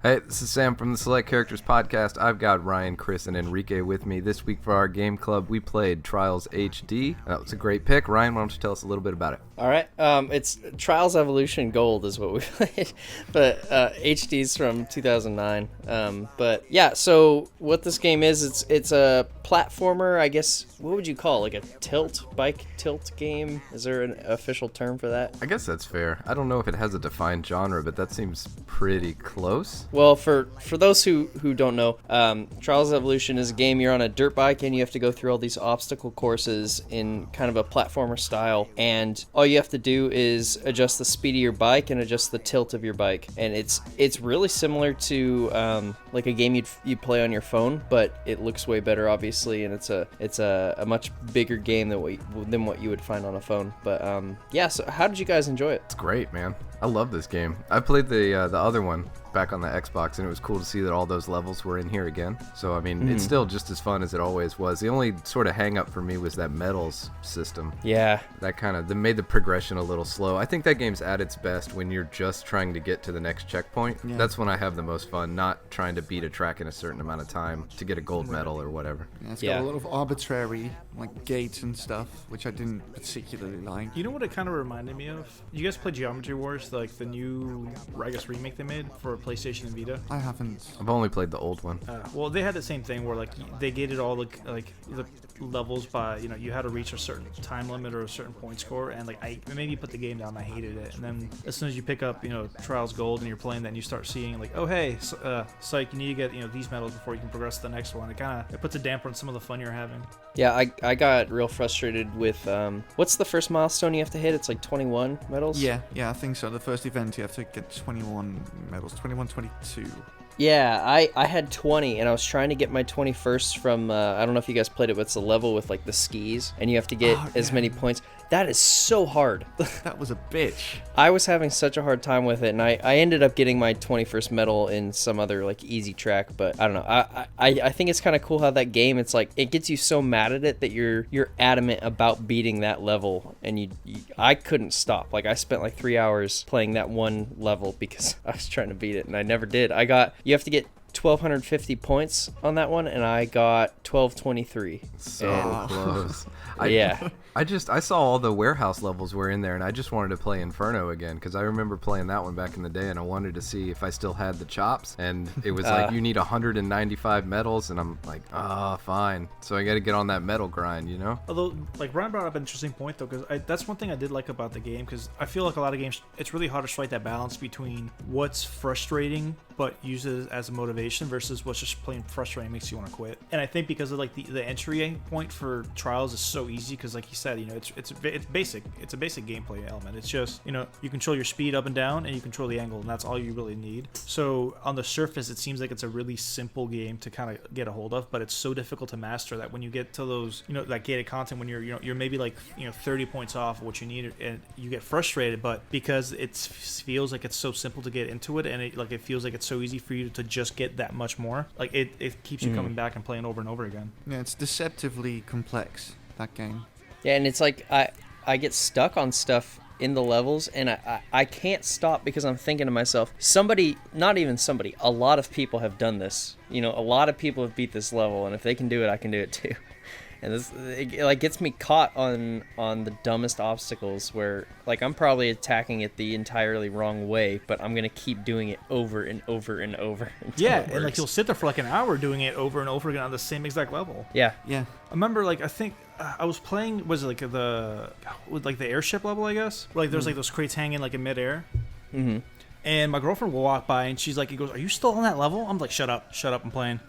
Hey, this is Sam from the Select Characters Podcast. I've got Ryan, Chris, and Enrique with me. This week for our game club, we played Trials HD. That was a great pick. Ryan, why don't you tell us a little bit about it? All right. It's Trials Evolution Gold is what we played, but HD's from 2009. But yeah, so what this game is, it's a platformer, I guess. What would you call it? Like a bike tilt game? Is there an official term for that? I guess that's fair. I don't know if it has a defined genre, but that seems pretty close. Well, for those who don't know, Trials Evolution is a game you're on a dirt bike and you have to go through all these obstacle courses in kind of a platformer style, and all you have to do is adjust the speed of your bike and adjust the tilt of your bike, and it's really similar to like a game you'd play on your phone, but it looks way better, obviously, and it's a much bigger game than what you would find on a phone. But yeah, so how did you guys enjoy it? It's great, man. I love this game. I played the other one back on the Xbox, and it was cool to see that all those levels were in here again. So, I mean, it's still just as fun as it always was. The only sort of hang-up for me was that medals system. Yeah. That made the progression a little slow. I think that game's at its best when you're just trying to get to the next checkpoint. Yeah. That's when I have the most fun, not trying to beat a track in a certain amount of time to get a gold medal or whatever. Yeah, it's got a lot of arbitrary, like, gates and stuff, which I didn't particularly like. You know what it kind of reminded me of? You guys play Geometry Wars, like the new, I guess, remake they made for PlayStation and Vita? I haven't. I've only played the old one. Well, they had the same thing where like they gated all the levels by, you had to reach a certain time limit or a certain point score, and like it made me put the game down. I hated it. And then as soon as you pick up Trials Gold and you're playing that, and you start seeing like, oh hey, psych, you need to get these medals before you can progress to the next one. It puts a damper on some of the fun you're having. Yeah, I got real frustrated with what's the first milestone you have to hit? It's like 21 medals. Yeah, I think so. The first event you have to get 21 medals, 21, 22. Yeah, I had 20, and I was trying to get my 21st from, I don't know if you guys played it, but it's a level with, like, the skis, and you have to get as many points. That is so hard. That was a bitch. I was having such a hard time with it, and I ended up getting my 21st medal in some other, like, easy track, but I don't know. I think it's kind of cool how that game, it's like, it gets you so mad at it that you're adamant about beating that level, and I couldn't stop. Like, I spent, like, 3 hours playing that one level because I was trying to beat it, and I never did. You have to get 1,250 points on that one, and I got 1,223. So close. Yeah. I saw all the warehouse levels were in there, and I just wanted to play Inferno again, because I remember playing that one back in the day, and I wanted to see if I still had the chops, and it was like, you need 195 medals, and I'm like, fine. So I got to get on that medal grind, Although, like, Ryan brought up an interesting point, though, because that's one thing I did like about the game, because I feel like a lot of games, it's really hard to strike that balance between what's frustrating but use it as a motivation versus what's just plain frustrating makes you want to quit. And I think because of like the entry point for Trials is so easy, because like you said, it's basic. It's a basic gameplay element. It's just you control your speed up and down, and you control the angle, and that's all you really need. So on the surface, it seems like it's a really simple game to kind of get a hold of, but it's so difficult to master that when you get to those that gated content, when you're maybe like 30 points off of what you need, and you get frustrated, but because it feels like it's so simple to get into it, and it feels like it's so easy for you to just get that much more, like it keeps you coming back and playing over and over again. Yeah, it's deceptively complex, that game. Yeah, and it's like I get stuck on stuff in the levels, and I can't stop because I'm thinking to myself, a lot of people have done this. A lot of people have beat this level, and if they can do it, I can do it too. And it like gets me caught on the dumbest obstacles where like I'm probably attacking it the entirely wrong way, but I'm gonna keep doing it over and over and over. Yeah, and like you'll sit there for like an hour doing it over and over again on the same exact level. Yeah. I remember I think I was playing, was it like the airship level, I guess? Where, like there's like those crates hanging like in midair. Mm-hmm. And my girlfriend will walk by and she's like, "Are you still on that level?" I'm like, shut up, I'm playing.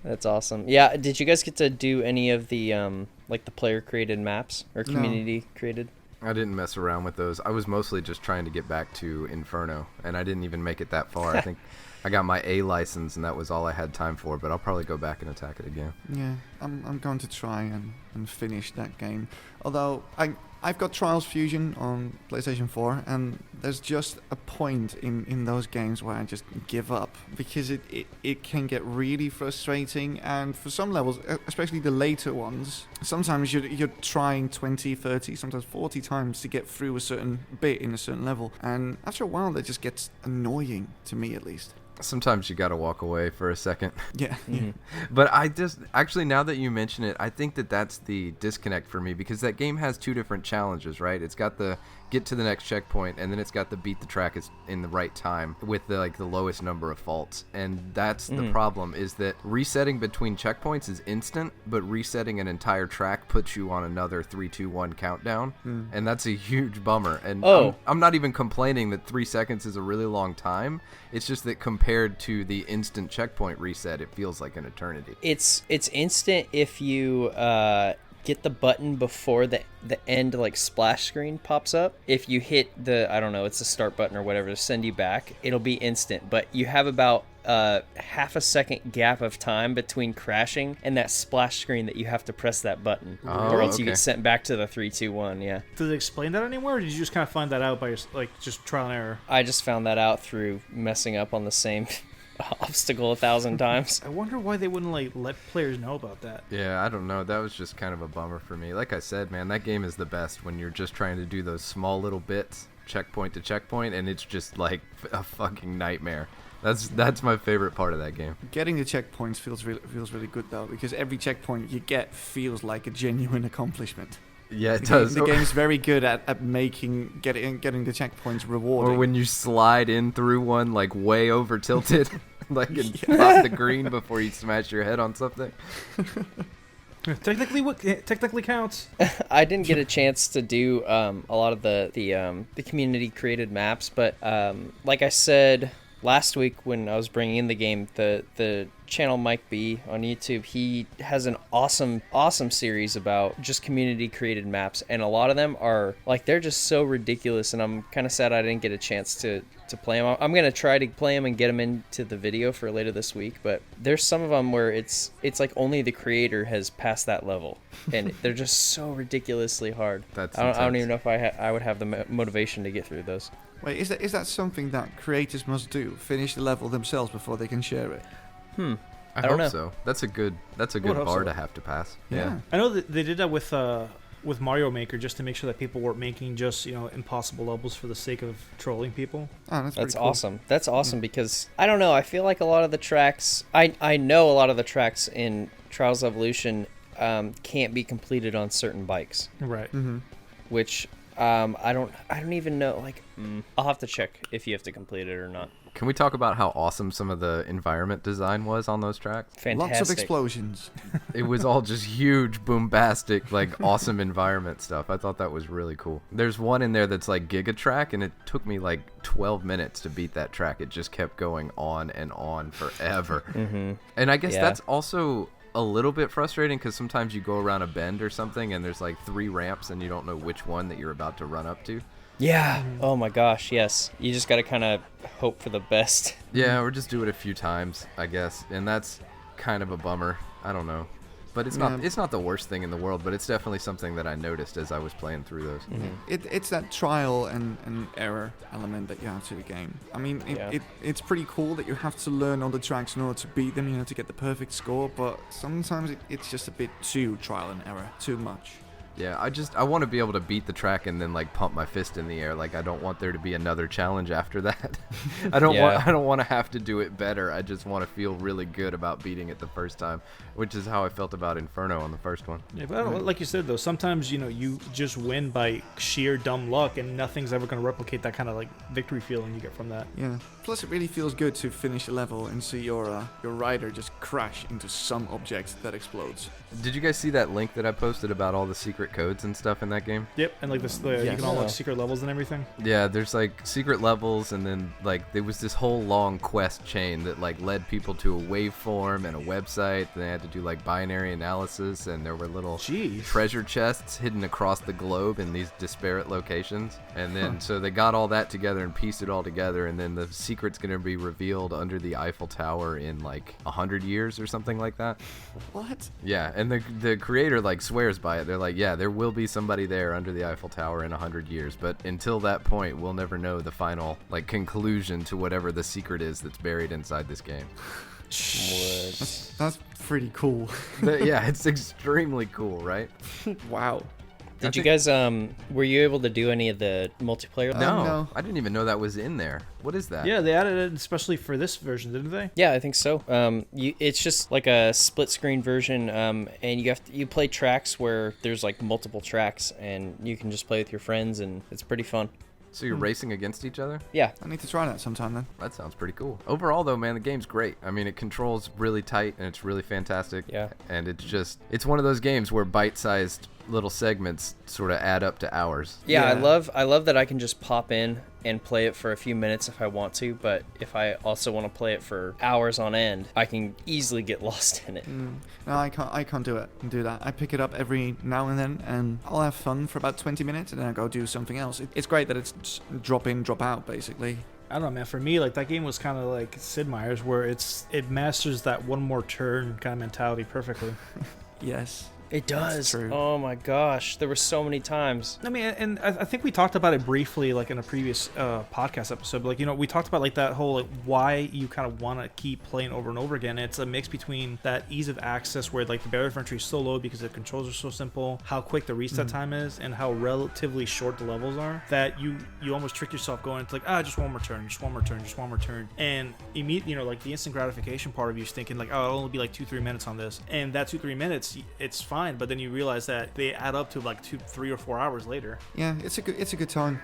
That's awesome. Yeah, did you guys get to do any of the like the player created maps or community created? I didn't mess around with those. I was mostly just trying to get back to Inferno, and I didn't even make it that far. I think I got my A license, and that was all I had time for. But I'll probably go back and attack it again. Yeah, I'm going to try and finish that game. Although I've got Trials Fusion on PlayStation 4, and there's just a point in those games where I just give up, because it can get really frustrating, and for some levels, especially the later ones, sometimes you're trying 20, 30, sometimes 40 times to get through a certain bit in a certain level, and after a while that just gets annoying, to me at least. Sometimes you gotta walk away for a second. Yeah. But I just, actually, now that you mention it, I think that's the disconnect for me, because that game has two different challenges, right? It's got the get to the next checkpoint, and then it's got the beat the track in the right time with the lowest number of faults. And that's the problem, is that resetting between checkpoints is instant, but resetting an entire track puts you on another 3, 2, 1 countdown, and that's a huge bummer. And I'm not even complaining that 3 seconds is a really long time. It's just that compared to the instant checkpoint reset, it feels like an eternity. It's instant if you get the button before the end splash screen pops up. If you hit the, I don't know, it's the start button or whatever to send you back, it'll be instant. But you have about half a second gap of time between crashing and that splash screen that you have to press that button, or else you get sent back to the 3, 2, 1. Yeah. Did they explain that anywhere, or did you just kind of find that out by just trial and error? I just found that out through messing up on the same obstacle 1,000 times. I wonder why they wouldn't let players know about that. Yeah, I don't know. That was just kind of a bummer for me. Like I said, man, that game is the best when you're just trying to do those small little bits, checkpoint to checkpoint, and it's just like a fucking nightmare. That's my favorite part of that game. Getting the checkpoints feels really good though, because every checkpoint you get feels like a genuine accomplishment. Yeah, it does. The game's very good at getting the checkpoints rewarding. Or when you slide in through one way over tilted, and pop the green before you smash your head on something. Technically counts. I didn't get a chance to do a lot of the community created maps, but like I said last week when I was bringing in the game, the channel MikeB on YouTube, he has an awesome series about just community created maps, and a lot of them are they're just so ridiculous, and I'm kind of sad I didn't get a chance to play them. I'm gonna try to play them and get them into the video for later this week, but there's some of them where it's like only the creator has passed that level, and they're just so ridiculously hard. I don't even know if I would have the motivation to get through those. Wait, is that something that creators must do? Finish the level themselves before they can share it? I hope so. That's a good bar to have to pass. Yeah. I know that they did that with Mario Maker, just to make sure that people weren't making just impossible levels for the sake of trolling people. Oh, that's cool. Awesome. That's awesome because I don't know. I feel like a lot of the tracks, I know a lot of the tracks in Trials Evolution can't be completed on certain bikes. Right. Mm-hmm. Which I don't even know. I'll have to check if you have to complete it or not. Can we talk about how awesome some of the environment design was on those tracks? Fantastic. Lots of explosions. It was all just huge, bombastic, awesome environment stuff. I thought that was really cool. There's one in there that's Giga Track, and it took me 12 minutes to beat that track. It just kept going on and on forever. Mm-hmm. And I guess that's also a little bit frustrating because sometimes you go around a bend or something and there's 3 ramps and you don't know which one that you're about to run up to. Yeah. Oh my gosh, yes. You just got to kind of hope for the best. Yeah, or just do it a few times, I guess. And that's kind of a bummer. I don't know. But it's not the worst thing in the world, but it's definitely something that I noticed as I was playing through those. Mm-hmm. It's that trial and error element that you have to the game. I mean, it's pretty cool that you have to learn all the tracks in order to beat them, to get the perfect score, but sometimes it's just a bit too trial and error, too much. Yeah, I want to be able to beat the track and then pump my fist in the air. I don't want there to be another challenge after that. I don't want to have to do it better. I just want to feel really good about beating it the first time, which is how I felt about Inferno on the first one. Yeah, but like you said though, sometimes you just win by sheer dumb luck, and nothing's ever going to replicate that kind of victory feeling you get from that. Yeah. Plus, it really feels good to finish a level and see your rider just crash into some object that explodes. Did you guys see that link that I posted about all the secret secret codes and stuff in that game? Yep, and like this, you Yes. can unlock secret levels and everything. Yeah, there's like secret levels, and then like there was this whole long quest chain that like led people to a waveform and a website. And they had to do like binary analysis, and there were little Jeez. treasure chests hidden across the globe in these disparate locations. And then so they got all that together and pieced it all together, and then the secret's gonna be revealed under the Eiffel Tower in like 100 years or something like that. What? Yeah, and the creator like swears by it. They're like, yeah, there will be somebody there under the Eiffel Tower in 100 years, but until that point, we'll never know the final like conclusion to whatever the secret is that's buried inside this game. That's pretty cool. Yeah, it's extremely cool, right? Wow. Did you guys were you able to do any of the multiplayer? No. I didn't even know that was in there. What is that? Yeah, they added it especially for this version, didn't they? Yeah, I think so. It's just like a split screen version, and you play tracks where there's like multiple tracks, and you can just play with your friends, and it's pretty fun. So you're racing against each other? Yeah. I need to try that sometime then. That sounds pretty cool. Overall, though, man, the game's great. I mean, it controls really tight, and it's really fantastic. Yeah. And it's one of those games where bite-sized little segments sort of add up to hours. Yeah, Yeah. I love that I can just pop in and play it for a few minutes if I want to, but if I also want to play it for hours on end, I can easily get lost in it. No, I can't do that. I pick it up every now and then, and I'll have fun for about 20 minutes, and then I go do something else. It's great that it's just drop in, drop out, basically. I don't know, man. For me, like that game was kind of like Sid Meier's, where it masters that one more turn kind of mentality perfectly. Yes. It does. true. Oh my gosh, there were so many times. I mean, and I think we talked about it briefly, like in a previous podcast episode. But, like, you know, we talked about like that whole like why you kind of want to keep playing over and over again. It's a mix between that ease of access, where like the barrier of entry is so low because the controls are so simple, how quick the reset time is, and how relatively short the levels are, that you almost trick yourself going into like just one more turn, just one more turn, just one more turn, and immediately, you know, like the instant gratification part of you is thinking like, oh, it'll only be like 2-3 minutes on this, and that 2-3 minutes, it's fine. But then you realize that they add up to like 2, 3, or 4 hours later. Yeah, it's a good time.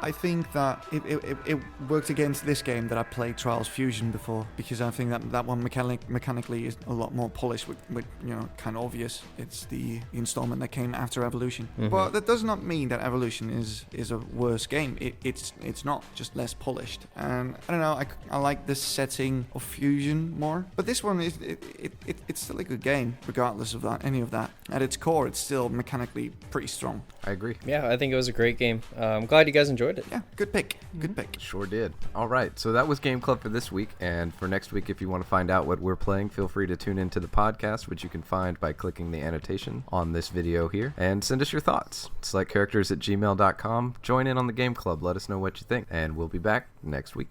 I think that it worked against this game that I played Trials Fusion before, because I think that one mechanically is a lot more polished, with you know, kind of obvious. It's the installment that came after Evolution. But that does not mean that Evolution is a worse game. It's not, just less polished. And I don't know, I like the setting of Fusion more. But this one it's still a good game, regardless of that, any of that. At its core, it's still mechanically pretty strong. I agree. Yeah, I think it was a great game. I'm glad you guys enjoyed it. Yeah, good pick. Good pick. Sure did. All right, so that was Game Club for this week. And for next week, if you want to find out what we're playing, feel free to tune into the podcast, which you can find by clicking the annotation on this video here. And send us your thoughts. Selectcharacters@gmail.com. Join in on the Game Club. Let us know what you think. And we'll be back next week.